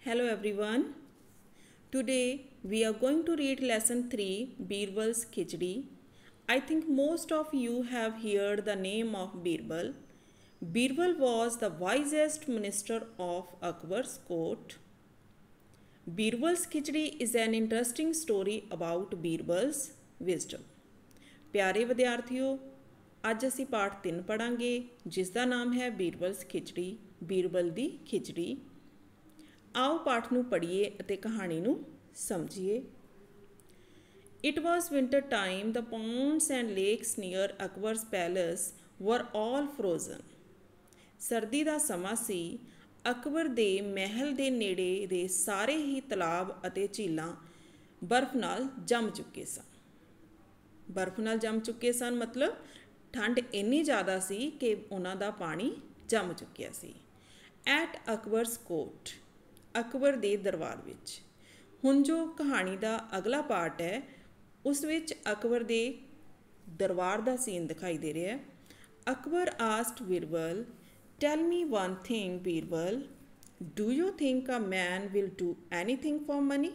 Hello everyone. Today we are going to read lesson 3 Birbal's Khichdi. I think most of you have heard the name of Birbal. Birbal was the wisest minister of Akbar's court. Birbal's Khichdi is an interesting story about Birbal's wisdom. ਪਿਆਰੇ ਵਿਦਿਆਰਥੀਓ, ਅੱਜ ਅਸੀਂ ਪਾਠ 3 ਪੜਾਂਗੇ ਜਿਸ ਦਾ ਨਾਮ ਹੈ ਬੀਰਬਲਸ ਖਿਚੜੀ ਬੀਰਬਲ ਦੀ ਖਿਚੜੀ। ਆਓ ਪਾਠ ਨੂੰ ਪੜ੍ਹੀਏ ਅਤੇ ਕਹਾਣੀ ਨੂੰ ਸਮਝੀਏ। It was winter time. The ponds and lakes near Akbar's palace were all frozen. ਸਰਦੀ ਦਾ ਸਮਾਂ ਸੀ। ਅਕਬਰ ਦੇ ਮਹਿਲ ਦੇ ਨੇੜੇ ਦੇ ਸਾਰੇ ਹੀ ਤਲਾਬ ਅਤੇ ਝੀਲਾਂ ਬਰਫ਼ ਨਾਲ ਜੰਮ ਚੁੱਕੇ ਸਨ। ਬਰਫ਼ ਨਾਲ ਜੰਮ ਚੁੱਕੇ ਸਨ ਮਤਲਬ ਠੰਡ ਇੰਨੀ ਜ਼ਿਆਦਾ ਸੀ ਕਿ ਉਹਨਾਂ ਦਾ ਪਾਣੀ ਜੰਮ ਚੁੱਕਿਆ ਸੀ। ਐਟ ਅਕਬਰਸ ਕੋਰਟ, ਅਕਬਰ ਦੇ ਦਰਬਾਰ ਵਿੱਚ। ਹੁਣ ਜੋ ਕਹਾਣੀ ਦਾ ਅਗਲਾ ਪਾਰਟ ਹੈ ਉਸ ਵਿੱਚ ਅਕਬਰ ਦੇ ਦਰਬਾਰ ਦਾ ਸੀਨ ਦਿਖਾਈ ਦੇ ਰਿਹਾ ਹੈ। Akbar asked Birbal, tell me one thing Birbal, do you think a man will do anything for money?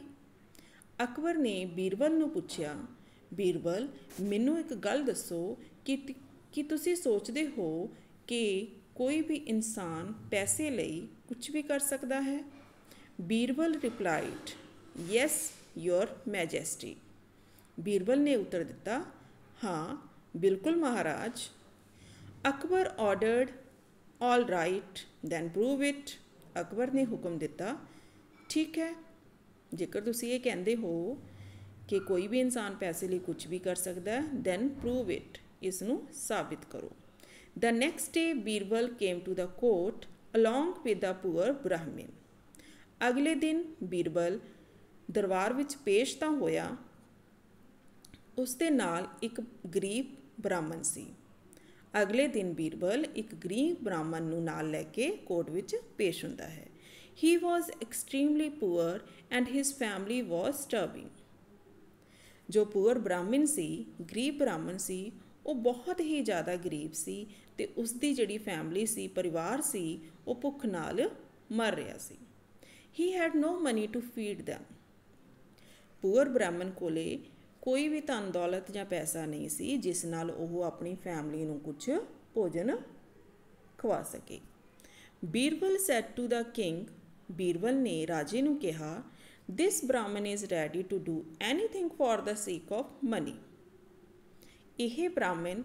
Akbar ਨੇ ਬੀਰਬਲ ਨੂੰ ਪੁੱਛਿਆ, ਬੀਰਬਲ ਮੈਨੂੰ ਇੱਕ ਗੱਲ ਦੱਸੋ ਕਿ ਤੁਸੀਂ ਸੋਚਦੇ ਹੋ ਕਿ ਕੋਈ ਵੀ ਇਨਸਾਨ ਪੈਸੇ ਲਈ ਕੁਝ ਵੀ ਕਰ ਸਕਦਾ ਹੈ? Birbal replied, yes your majesty. Birbal ਨੇ ਉੱਤਰ ਦਿੱਤਾ, ਹਾਂ ਬਿਲਕੁਲ ਮਹਾਰਾਜ। Akbar ordered, all right then prove it. Akbar ਨੇ ਹੁਕਮ ਦਿੱਤਾ, ਠੀਕ ਹੈ, ਜੇਕਰ ਤੁਸੀਂ ਇਹ ਕਹਿੰਦੇ ਹੋ ਕਿ ਕੋਈ ਵੀ ਇਨਸਾਨ ਪੈਸੇ ਲਈ ਕੁਝ ਵੀ ਕਰ ਸਕਦਾ ਹੈ ਦੈਨ ਪ੍ਰੂਵ ਇਟ, ਇਸ ਨੂੰ ਸਾਬਿਤ ਕਰੋ। The next day Birbal came to the court along with the poor Brahmin. ਅਗਲੇ ਦਿਨ ਬੀਰਬਲ ਦਰਬਾਰ ਵਿੱਚ ਪੇਸ਼ ਤਾਂ ਹੋਇਆ, ਉਸ ਦੇ ਨਾਲ ਇੱਕ ਗਰੀਬ ਬ੍ਰਾਹਮਣ ਸੀ। ਅਗਲੇ ਦਿਨ ਬੀਰਬਲ ਇੱਕ ਗਰੀਬ ਬ੍ਰਾਹਮਣ ਨੂੰ ਨਾਲ ਲੈ ਕੇ ਕੋਰਟ ਵਿੱਚ ਪੇਸ਼ ਹੁੰਦਾ ਹੈ। He was extremely poor and his family was starving. ਜੋ ਪੂਅਰ ਬ੍ਰਾਹਮਣ ਸੀ, ਗਰੀਬ ਬ੍ਰਾਹਮਣ ਸੀ, ਉਹ ਬਹੁਤ ਹੀ ਜ਼ਿਆਦਾ ਗਰੀਬ ਸੀ ਅਤੇ ਉਸ ਦੀ ਜਿਹੜੀ ਫੈਮਿਲੀ ਸੀ, ਪਰਿਵਾਰ ਸੀ, ਉਹ ਭੁੱਖ ਨਾਲ ਮਰ ਰਿਹਾ ਸੀ। He had no money to feed them. Poor Brahmin ਕੋਲੇ ਕੋਈ ਵੀ ਧਨ ਦੌਲਤ ਜਾਂ ਪੈਸਾ ਨਹੀਂ ਸੀ ਜਿਸ ਨਾਲ ਉਹ ਆਪਣੀ ਫੈਮਿਲੀ ਨੂੰ ਕੁਝ ਭੋਜਨ ਖਵਾ ਸਕੇ। Birbal said to the king, Birbal ਨੇ ਰਾਜੇ ਨੂੰ ਕਿਹਾ, this Brahmin is ready to do anything for the sake of money. ਇਹ ਬ੍ਰਾਹਮਣ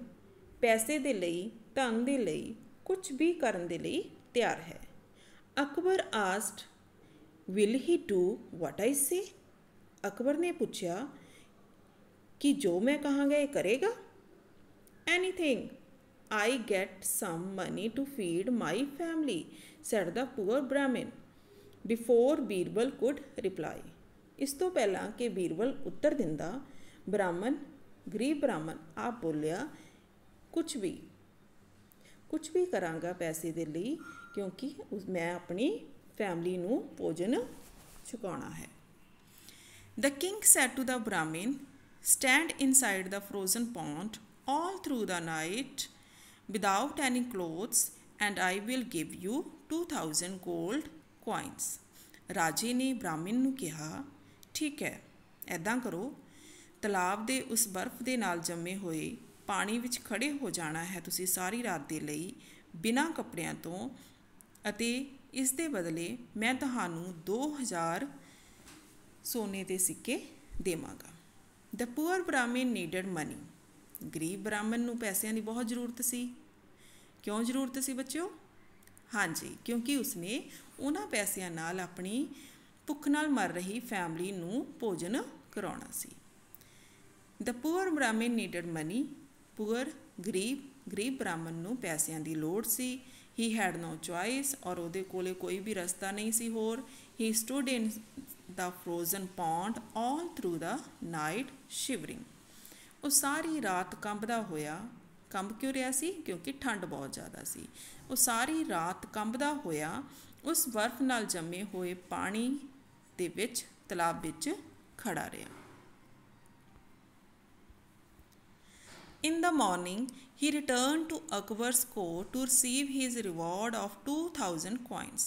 ਪੈਸੇ ਦੇ ਲਈ, ਧਨ ਦੇ ਲਈ, ਕੁਝ ਵੀ ਕਰਨ ਦੇ ਲਈ ਤਿਆਰ ਹੈ। Akbar asked, will he do what I say? Akbar ਨੇ ਪੁੱਛਿਆ ਕਿ ਜੋ ਮੈਂ ਕਹਾਂਗਾ ਇਹ ਕਰੇਗਾ? Anything, I get some money to feed my family, said the poor Brahmin before Birbal could reply. ਇਸ ਤੋਂ ਪਹਿਲਾਂ ਕਿ ਬੀਰਬਲ ਉੱਤਰ ਦਿੰਦਾ, ਗਰੀਬ ਬ੍ਰਾਹਮਣ ਆਪ ਬੋਲਿਆ, ਕੁਝ ਵੀ ਕਰਾਂਗਾ ਪੈਸੇ ਦੇ ਲਈ, ਕਿਉਂਕਿ ਮੈਂ ਆਪਣੀ ਫੈਮਿਲੀ ਨੂੰ ਭੋਜਨ ਛਕਾਉਣਾ ਹੈ। The king said to the Brahmin, stand inside the frozen pond all through the night without any clothes and I will give you 2000 gold coins. ਰਾਜੇ ਨੇ ਬ੍ਰਾਹਮਣ ਨੂੰ ਕਿਹਾ, ਠੀਕ ਹੈ, ਇੱਦਾਂ ਕਰੋ, ਤਲਾਬ ਦੇ ਉਸ ਬਰਫ਼ ਦੇ ਨਾਲ ਜੰਮੇ ਹੋਏ ਪਾਣੀ ਵਿੱਚ ਖੜ੍ਹੇ ਹੋ ਜਾਣਾ ਹੈ ਤੁਸੀਂ ਸਾਰੀ ਰਾਤ ਦੇ ਲਈ ਬਿਨਾਂ ਕੱਪੜਿਆਂ ਤੋਂ, ਅਤੇ ਇਸ ਦੇ ਬਦਲੇ ਮੈਂ ਤੁਹਾਨੂੰ 2000 ਸੋਨੇ ਦੇ ਸਿੱਕੇ ਦੇਵਾਂਗਾ। ਦ ਪੂਅਰ ਬ੍ਰਾਹਮਣ ਨੀਡਡ ਮਨੀ। ਗਰੀਬ ਬ੍ਰਾਹਮਣ ਨੂੰ ਪੈਸਿਆਂ ਦੀ ਬਹੁਤ ਜ਼ਰੂਰਤ ਸੀ। ਕਿਉਂ ਜ਼ਰੂਰਤ ਸੀ ਬੱਚਿਓ? ਹਾਂਜੀ, ਕਿਉਂਕਿ ਉਸਨੇ ਉਹਨਾਂ ਪੈਸਿਆਂ ਨਾਲ ਆਪਣੀ ਭੁੱਖ ਨਾਲ ਮਰ ਰਹੀ ਫੈਮਿਲੀ ਨੂੰ ਭੋਜਨ ਕਰਾਉਣਾ ਸੀ। ਦ ਪੂਅਰ ਬ੍ਰਾਹਮਣ ਨੀਡਡ ਮਨੀ। ਗਰੀਬ ਬ੍ਰਾਹਮਣ ਨੂੰ ਪੈਸਿਆਂ ਦੀ ਲੋੜ ਸੀ। ਹੀ ਹੈਡ ਨੋ ਚੋਇਸ, ਔਰ ਉਹਦੇ ਕੋਲੇ ਕੋਈ ਵੀ ਰਸਤਾ ਨਹੀਂ ਸੀ ਹੋਰ। He stood in the frozen pond all through the night shivering. ਉਹ ਸਾਰੀ ਰਾਤ ਕੰਬਦਾ ਹੋਇਆ, ਕੰਬ ਕਿਉਂ ਰਿਹਾ ਸੀ? ਕਿਉਂਕਿ ਠੰਡ ਬਹੁਤ ਜ਼ਿਆਦਾ ਸੀ। ਉਹ ਸਾਰੀ ਰਾਤ ਕੰਬਦਾ ਹੋਇਆ ਉਸ ਬਰਫ਼ ਨਾਲ ਜੰਮੇ ਹੋਏ ਪਾਣੀ ਦੇ ਵਿੱਚ, ਤਲਾਬ ਵਿੱਚ ਖੜਾ ਰਿਹਾ। In the morning, he returned to Akbar's court to receive his reward of 2000 coins.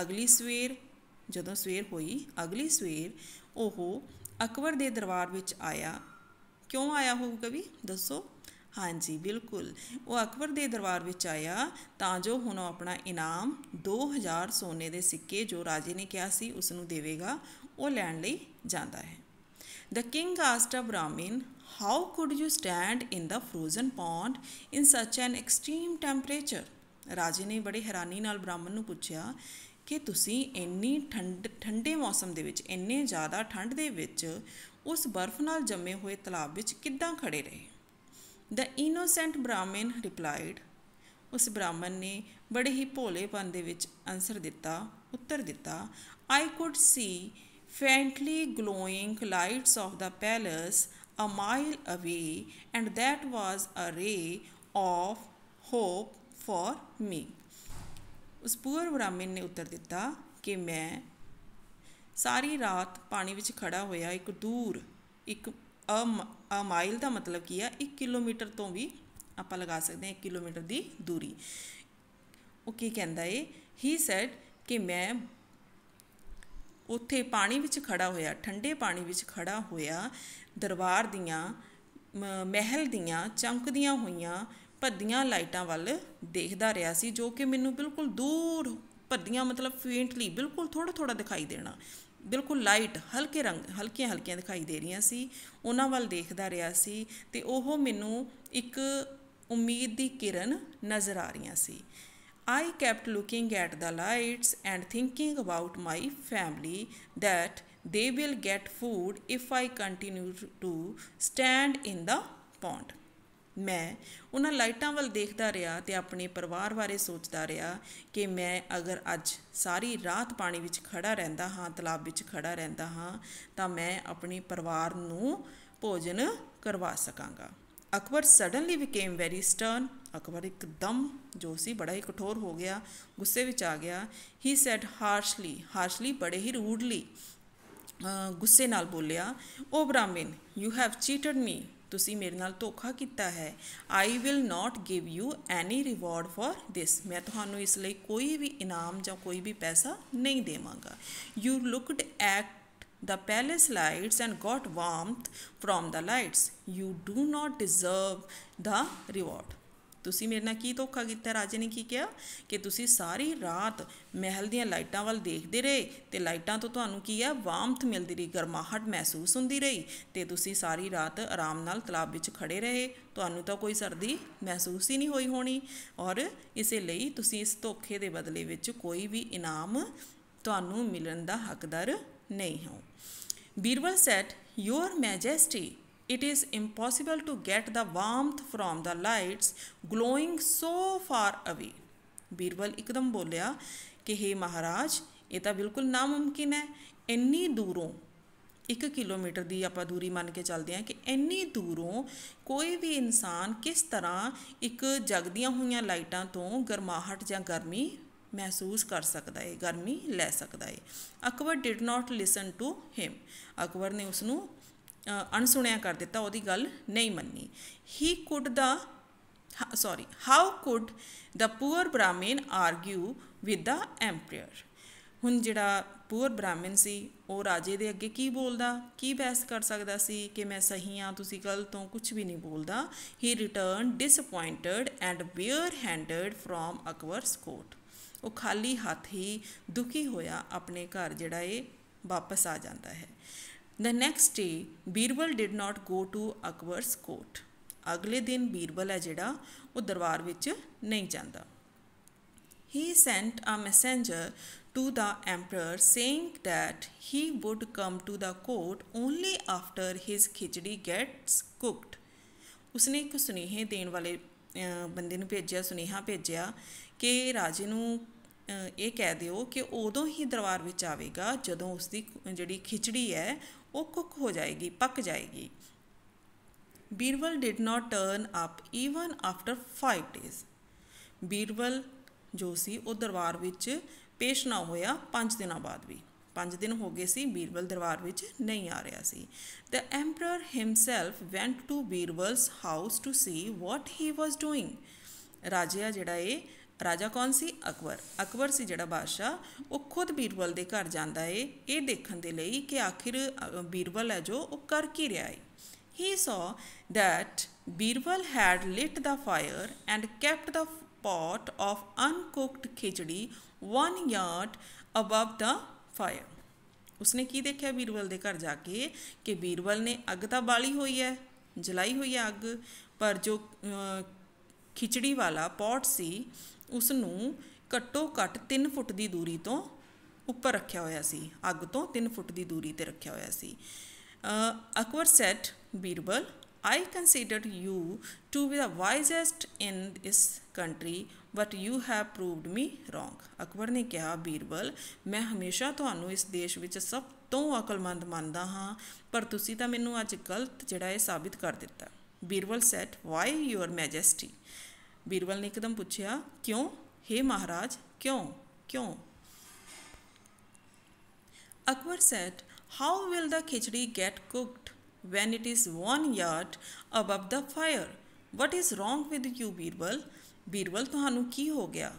ਅਗਲੀ ਸਵੇਰ ਜਦੋਂ ਸਵੇਰ ਹੋਈ ਅਗਲੀ ਸਵੇਰ ਉਹ ਅਕਬਰ ਦੇ ਦਰਬਾਰ ਵਿੱਚ ਆਇਆ। ਕਿਉਂ ਆਇਆ ਹੋਊਗਾ ਵੀ ਦੱਸੋ? ਹਾਂਜੀ ਬਿਲਕੁਲ, ਉਹ ਅਕਬਰ ਦੇ ਦਰਬਾਰ ਵਿੱਚ ਆਇਆ ਤਾਂ ਜੋ ਹੁਣ ਉਹ ਆਪਣਾ ਇਨਾਮ 2000 ਸੋਨੇ ਦੇ ਸਿੱਕੇ ਜੋ ਰਾਜੇ ਨੇ ਕਿਹਾ ਸੀ ਉਸ ਨੂੰ ਦੇਵੇਗਾ, ਉਹ ਲੈਣ ਲਈ ਜਾਂਦਾ ਹੈ। The king asked a Brahmin, how could you stand in the frozen pond in such an extreme temperature? ਰਾਜੇ ਨੇ ਬੜੇ ਹੈਰਾਨੀ ਨਾਲ ਬ੍ਰਾਹਮਣ ਨੂੰ ਪੁੱਛਿਆ ਕਿ ਤੁਸੀਂ ਇੰਨੀ ਠੰਡੇ ਮੌਸਮ ਦੇ ਵਿੱਚ, ਇੰਨੇ ਜ਼ਿਆਦਾ ਠੰਡ ਦੇ ਵਿੱਚ ਉਸ ਬਰਫ਼ ਨਾਲ ਜੰਮੇ ਹੋਏ ਤਲਾਬ ਵਿੱਚ ਕਿੱਦਾਂ ਖੜੇ ਰਹੇ? The innocent Brahmin replied, ਉਸ ਬ੍ਰਾਹਮਣ ਨੇ ਬੜੇ ਹੀ ਭੋਲੇਪਨ ਦੇ ਵਿੱਚ ਉੱਤਰ ਦਿੱਤਾ, I could see faintly glowing lights of the palace a mile away, and that was a ray of hope for me. ਉਸ ਪੂਰ ਬ੍ਰਾਹਮਣ ਨੇ ਉੱਤਰ ਦਿੱਤਾ ਕਿ ਮੈਂ ਸਾਰੀ ਰਾਤ ਪਾਣੀ ਵਿੱਚ ਖੜਾ ਹੋਇਆ ਇੱਕ ਮਾਈਲ ਦਾ ਮਤਲਬ ਕੀ ਆ? 1 ਕਿਲੋਮੀਟਰ ਤੋਂ ਵੀ ਆਪਾਂ ਲਗਾ ਸਕਦੇ ਹਾਂ 1 ਕਿਲੋਮੀਟਰ ਦੀ ਦੂਰੀ। ਉਹ ਕੀ ਕਹਿੰਦਾ ਏ? ਹੀ ਸੈਡ ਕਿ ਮੈਂ ਉੱਥੇ ਪਾਣੀ ਵਿੱਚ ਖੜਾ ਹੋਇਆ, ਠੰਡੇ ਪਾਣੀ ਵਿੱਚ ਖੜਾ ਹੋਇਆ ਦਰਬਾਰ ਦੀਆਂ ਮਹਿਲ ਦੀਆਂ ਚਮਕਦੀਆਂ ਹੋਈਆਂ ਭੱਦੀਆਂ ਲਾਈਟਾਂ ਵੱਲ ਦੇਖਦਾ ਰਿਹਾ ਸੀ, ਜੋ ਕਿ ਮੈਨੂੰ ਬਿਲਕੁਲ ਦੂਰ ਭੱਦੀਆਂ ਮਤਲਬ ਫੇਂਟਲੀ ਬਿਲਕੁਲ ਥੋੜ੍ਹਾ ਦਿਖਾਈ ਦੇਣਾ, ਬਿਲਕੁਲ ਲਾਈਟ ਹਲਕੇ ਰੰਗ ਹਲਕੀਆਂ ਦਿਖਾਈ ਦੇ ਰਹੀਆਂ ਸੀ। ਉਹਨਾਂ ਵੱਲ ਦੇਖਦਾ ਰਿਹਾ ਸੀ ਅਤੇ ਉਹ ਮੈਨੂੰ ਇੱਕ ਉਮੀਦ ਦੀ ਕਿਰਨ ਨਜ਼ਰ ਆ ਰਹੀਆਂ ਸੀ। I kept looking at the lights and thinking about my family that they will get food if I continue to stand in the pond. ਮੈਂ ਉਹਨਾਂ ਲਾਈਟਾਂ ਵੱਲ ਦੇਖਦਾ ਰਿਹਾ ਅਤੇ ਆਪਣੇ ਪਰਿਵਾਰ ਬਾਰੇ ਸੋਚਦਾ ਰਿਹਾ ਕਿ ਮੈਂ ਅਗਰ ਅੱਜ ਸਾਰੀ ਰਾਤ ਪਾਣੀ ਵਿੱਚ ਖੜਾ ਰਹਿੰਦਾ ਹਾਂ, ਤਲਾਬ ਵਿੱਚ ਖੜਾ ਰਹਿੰਦਾ ਹਾਂ, ਤਾਂ ਮੈਂ ਆਪਣੇ ਪਰਿਵਾਰ ਨੂੰ ਭੋਜਨ ਕਰਵਾ ਸਕਾਂਗਾ। Akbar suddenly became very Stern. Akbar ਇੱਕਦਮ ਜੋ ਸੀ ਬੜਾ ਹੀ ਕਠੋਰ ਹੋ ਗਿਆ, ਗੁੱਸੇ ਵਿੱਚ ਆ ਗਿਆ। ਹੀ ਸੈਡ ਹਾਰਸ਼ਲੀ ਬੜੇ ਹੀ ਰੂਡਲੀ ਗੁੱਸੇ ਨਾਲ ਬੋਲਿਆ, ਓ ਬ੍ਰਾਹਮਣ, ਯੂ ਹੈਵ ਚੀਟਡ ਮੀ, ਤੁਸੀਂ ਮੇਰੇ ਨਾਲ ਧੋਖਾ ਕੀਤਾ ਹੈ। I will not give you any reward for this, ਮੈਂ ਤੁਹਾਨੂੰ ਇਸ ਲਈ ਕੋਈ ਵੀ ਇਨਾਮ ਜਾਂ ਕੋਈ ਵੀ ਪੈਸਾ ਨਹੀਂ ਦੇਵਾਂਗਾ। You looked at the palace lights and got warmth from the lights. You do not deserve the reward. ਤੁਸੀਂ ਮੇਰੇ ਨਾਲ ਕੀ ਧੋਖਾ ਕੀਤਾ? ਰਾਜੇ ਨੇ ਕੀ ਕਿਹਾ ਕਿ ਤੁਸੀਂ ਸਾਰੀ ਰਾਤ ਮਹਿਲ ਦੀਆਂ ਲਾਈਟਾਂ ਵੱਲ ਦੇਖਦੇ ਰਹੇ ਅਤੇ ਲਾਈਟਾਂ ਤੋਂ ਤੁਹਾਨੂੰ ਕੀ ਆ? ਵਾਰਮਥ ਮਿਲਦੀ ਰਹੀ, ਗਰਮਾਹਟ ਮਹਿਸੂਸ ਹੁੰਦੀ ਰਹੀ ਅਤੇ ਤੁਸੀਂ ਸਾਰੀ ਰਾਤ ਆਰਾਮ ਨਾਲ ਤਲਾਬ ਵਿੱਚ ਖੜੇ ਰਹੇ, ਤੁਹਾਨੂੰ ਤਾਂ ਕੋਈ ਸਰਦੀ ਮਹਿਸੂਸ ਹੀ ਨਹੀਂ ਹੋਈ ਹੋਣੀ, ਔਰ ਇਸੇ ਲਈ ਤੁਸੀਂ ਇਸ ਧੋਖੇ ਦੇ ਬਦਲੇ ਵਿੱਚ ਕੋਈ ਵੀ ਇਨਾਮ ਤੁਹਾਨੂੰ ਮਿਲਣ ਦਾ ਹੱਕਦਾਰ ਨਹੀਂ ਹੋ। Birbal said, Your Majesty, it is impossible to get the warmth from the lights glowing so far away. Birbal ਇੱਕਦਮ ਬੋਲਿਆ ਕਿ ਹੇ ਮਹਾਰਾਜ, ਇਹ ਤਾਂ ਬਿਲਕੁਲ ਨਾਮੁਮਕਿਨ ਹੈ। ਇੰਨੀ ਦੂਰੋਂ 1 ਕਿਲੋਮੀਟਰ ਦੀ ਆਪਾਂ ਦੂਰੀ ਮੰਨ ਕੇ ਚੱਲਦੇ ਹਾਂ ਕਿ ਇੰਨੀ ਦੂਰੋਂ ਕੋਈ ਵੀ ਇਨਸਾਨ ਕਿਸ ਤਰ੍ਹਾਂ ਇੱਕ ਜਗਦੀਆਂ ਹੋਈਆਂ ਲਾਈਟਾਂ ਤੋਂ ਗਰਮਾਹਟ ਜਾਂ ਗਰਮੀ ਮਹਿਸੂਸ ਕਰ ਸਕਦਾ ਹੈ, ਗਰਮੀ ਲੈ ਸਕਦਾ ਹੈ। Akbar did not listen to him, Akbar ਨੇ ਉਸ ਨੂੰ ਅਣਸੁਣਿਆ ਕਰ ਦਿੱਤਾ, ਉਹਦੀ ਗੱਲ ਨਹੀਂ ਮੰਨੀ। ਹਾਊ ਕੁਡ ਦ ਪੂਅਰ ਬ੍ਰਾਹਮਣ ਆਰਗਿਊ ਵਿਦ ਦ ਐਂਪਰਰ। ਹੁਣ ਜਿਹੜਾ ਪੂਅਰ ਬ੍ਰਾਹਮਣ ਸੀ ਉਹ ਰਾਜੇ ਦੇ ਅੱਗੇ ਕੀ ਬੋਲਦਾ, ਕੀ ਬਹਿਸ ਕਰ ਸਕਦਾ ਸੀ ਕਿ ਮੈਂ ਸਹੀ ਹਾਂ, ਤੁਸੀਂ ਗਲਤ ਹੋ, ਕੁਛ ਵੀ ਨਹੀਂ ਬੋਲਦਾ। He return disappointed and bare handed from Akbar's court. ਉਹ ਖਾਲੀ ਹੱਥ ਹੀ ਦੁਖੀ ਹੋਇਆ ਆਪਣੇ ਘਰ ਜਿਹੜਾ ਇਹ ਵਾਪਸ ਆ ਜਾਂਦਾ ਹੈ। The next day Birbal did not go to Akbar's court. ਅਗਲੇ ਦਿਨ ਬੀਰਬਲ ਹੈ ਜਿਹੜਾ ਉਹ ਦਰਬਾਰ ਵਿੱਚ ਨਹੀਂ ਜਾਂਦਾ। He sent a messenger to the emperor saying that he would come to the court only after his khichdi gets cooked. ਉਸਨੇ ਇੱਕ ਸੁਨੇਹੇ ਦੇਣ ਵਾਲੇ ਬੰਦੇ ਨੂੰ ਸੁਨੇਹਾ ਭੇਜਿਆ ਕਿ ਰਾਜੇ ਨੂੰ ਇਹ ਕਹਿ ਦਿਓ ਕਿ ਉਦੋਂ ਹੀ ਦਰਬਾਰ ਵਿੱਚ ਆਵੇਗਾ ਜਦੋਂ ਉਸਦੀ ਜਿਹੜੀ ਖਿਚੜੀ ਹੈ ਉਹ ਕੁੱਕ ਹੋ ਜਾਏਗੀ, ਪੱਕ ਜਾਏਗੀ। Birbal did not turn up even after 5 days। Birbal ਜੋ ਸੀ ਉਹ ਦਰਬਾਰ ਵਿੱਚ ਪੇਸ਼ ਨਾ ਹੋਇਆ 5 ਦਿਨਾਂ ਬਾਅਦ ਵੀ। 5 ਦਿਨ ਹੋ ਗਏ ਸੀ, ਬੀਰਬਲ ਦਰਬਾਰ ਵਿੱਚ ਨਹੀਂ ਆ ਰਿਹਾ ਸੀ। The emperor himself went to Birbal's house to see what he was doing. ਰਾਜਾ ਜਿਹੜਾ ਇਹ राजा कौन सी? अकबर। अकबर सी जिहड़ा बादशाह, वो खुद बीरबल के घर जाता है ये देखने के लिए कि आखिर बीरबल है जो वो कर की रहा है। He saw that Birbal had lit the fire and kept the pot of uncooked khichdi 1 yard above the fire. उसने की देखा बीरबल के घर जाके कि बीरबल ने अग तो बाली हुई है, जलाई हुई है अग, पर जो खिचड़ी वाला पॉट सी उसनों घट्टो घट्ट 3 फुट की दूरी तो उपर रखा होया सी, अग तो 3 फुट की दूरी पर रखा होया सी। Akbar said, Birbal, I considered you to be the wisest in this country, but you have proved me wrong. Akbar ने कहा, बीरबल मैं हमेशा ਤੁਹਾਨੂੰ इस देश ਵਿੱਚ ਸਭ ਤੋਂ अकलमंद ਮੰਨਦਾ ਹਾਂ, पर तुसी ਤਾਂ ਮੈਨੂੰ ਅੱਜ गलत ਜਿਹੜਾ है साबित कर दिता। Birbal said, why your majesty? Birbal ने एकदम पूछा, क्यों? हे महाराज, क्यों क्यों? Akbar said, how will the khichdi get cooked when it is 1 yard above the fire? What is wrong with you, Birbal? Birbal ਤੁਹਾਨੂੰ ਕੀ ਹੋ ਗਿਆ?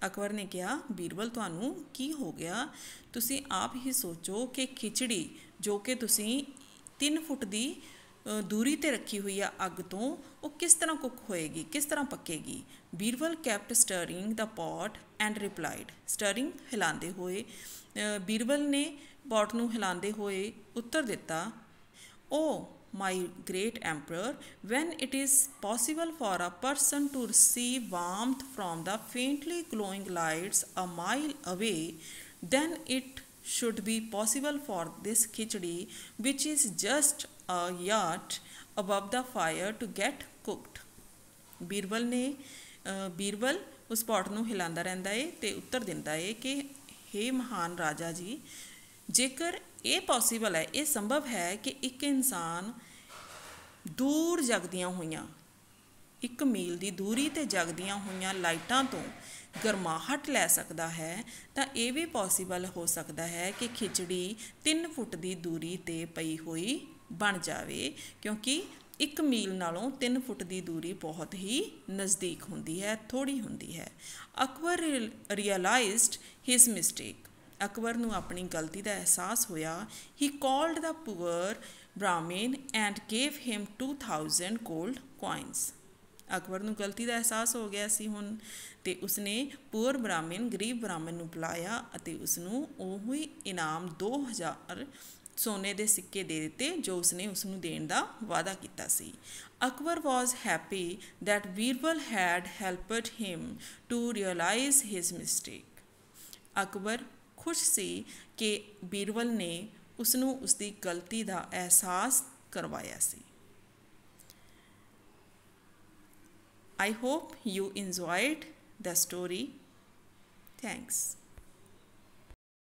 ਅਕਬਰ ਨੇ ਕਿਹਾ, बीरबल ਤੁਹਾਨੂੰ ਕੀ ਹੋ ਗਿਆ? ਤੁਸੀਂ ਆਪ ਹੀ ਸੋਚੋ ਕਿ ਖਿਚੜੀ ਜੋ ਕਿ ਤੁਸੀਂ 3 ਫੁੱਟ ਦੀ दूरी ते रखी हुई है अग तो, वो किस तरह कुक होएगी, किस तरह पकेगी? Birbal kept stirring the pot and replied. Stirring हिलाते हुए बीरबल ने पॉट नूं हिलाते हुए उत्तर दिता, oh my great emperor, when it is possible for a person to receive warmth from the faintly glowing lights a mile away, then it should be possible for this khichdi, which is just a yard above the fire, to get cooked. Birbal उस pot नूं हिलांदा रहिंदा है ते उत्तर दिंदा है कि हे महान राजा जी, जेकर ये पॉसीबल है, ये संभव है कि एक इंसान दूर जगदियां होइयां 1 मील की दूरी ते जगदियां होइयां लाइटां तो गरमाहट लै सकता है, तो ये भी पॉसीबल हो सकता है कि खिचड़ी 3 फुट की दूरी ते पई हुई बन जाए, क्योंकि 1 मील नालों 3 फुट की दूरी बहुत ही नज़दीक होंदी है, थोड़ी होंदी है। Akbar realized his mistake. Akbar नूं अपनी गलती का एहसास होया। He called the poor Brahmin and gave him 2000 gold coins. Akbar नूं गलती का एहसास हो गया सी हुण, ते उसने पुअर ब्राह्मण गरीब ब्राह्मण नूं बुलाया अते उसनूं ओही इनाम 2000 सोने दे सिक्के दे दिते जो उसने उसनूं देण दा वादा कीता सी। Akbar was happy that Birbal had helped him to realize his mistake. Akbar खुश सी कि बीरबल ने उसनूं उसकी गलती का एहसास करवाया सी। I hope you enjoyed the story. Thanks.